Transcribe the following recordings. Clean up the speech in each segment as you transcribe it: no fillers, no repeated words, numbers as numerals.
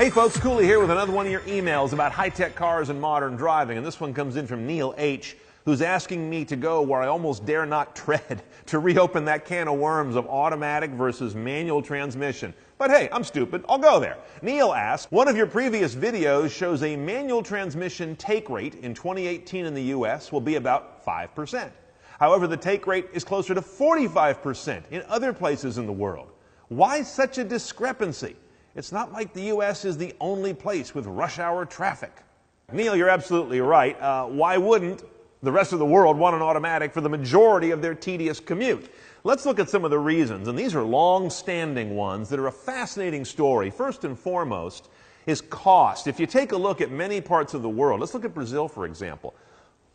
Hey folks, Cooley here with another one of your emails about high-tech cars and modern driving. And this one comes in from Neil H., who's asking me to go where I almost dare not tread to reopen that can of worms of automatic versus manual transmission. But hey, I'm stupid. I'll go there. Neil asks, one of your previous videos shows a manual transmission take rate in 2018 in the U.S. will be about 5%. However, the take rate is closer to 45% in other places in the world. Why such a discrepancy? It's not like the U.S. is the only place with rush hour traffic. Neil, you're absolutely right. Why wouldn't the rest of the world want an automatic for the majority of their tedious commute? Let's look at some of the reasons, and these are long-standing ones that are a fascinating story. First and foremost is cost. If you take a look at many parts of the world, let's look at Brazil, for example.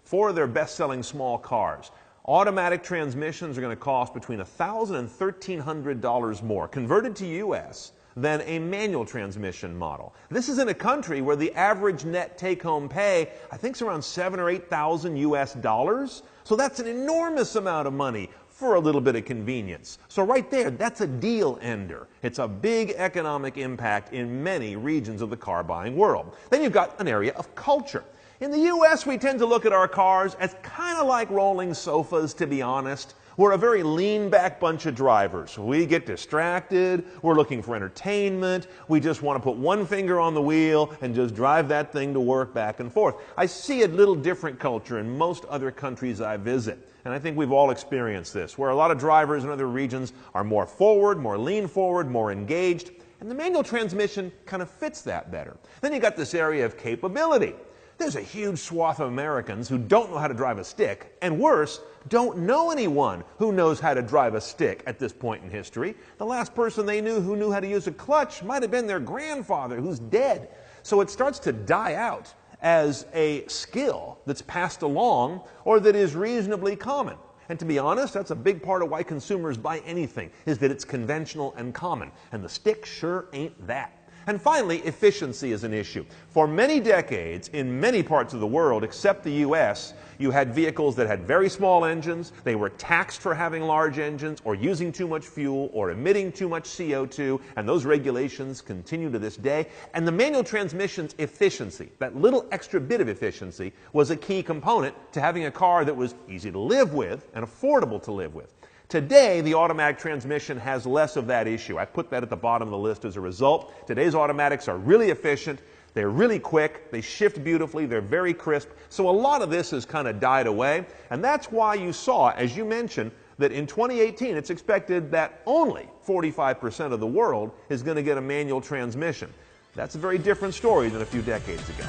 For their best-selling small cars, automatic transmissions are going to cost between $1,000 and $1,300 more, converted to U.S., than a manual transmission model. This is in a country where the average net take-home pay, I think, is around $7,000 or $8,000 US dollars. So that's an enormous amount of money for a little bit of convenience. So right there, that's a deal ender. It's a big economic impact in many regions of the car buying world. Then you've got an area of culture. In the U.S., we tend to look at our cars as kind of like rolling sofas, to be honest. We're a very lean-back bunch of drivers. We get distracted. We're looking for entertainment. We just want to put one finger on the wheel and just drive that thing to work back and forth. I see a little different culture in most other countries I visit. And I think we've all experienced this, where a lot of drivers in other regions are more forward, more lean forward, more engaged. And the manual transmission kind of fits that better. Then you got this area of capability. There's a huge swath of Americans who don't know how to drive a stick, and worse, don't know anyone who knows how to drive a stick at this point in history. The last person they knew who knew how to use a clutch might have been their grandfather, who's dead. So it starts to die out as a skill that's passed along or that is reasonably common. And to be honest, that's a big part of why consumers buy anything, is that it's conventional and common. And the stick sure ain't that. And finally, efficiency is an issue. For many decades, in many parts of the world, except the U.S., you had vehicles that had very small engines. They were taxed for having large engines or using too much fuel or emitting too much CO2, and those regulations continue to this day. And the manual transmission's efficiency, that little extra bit of efficiency, was a key component to having a car that was easy to live with and affordable to live with. Today, the automatic transmission has less of that issue. I put that at the bottom of the list as a result. Today's automatics are really efficient, they're really quick, they shift beautifully, they're very crisp. So a lot of this has kind of died away, and that's why you saw, as you mentioned, that in 2018 it's expected that only 45% of the world is going to get a manual transmission. That's a very different story than a few decades ago.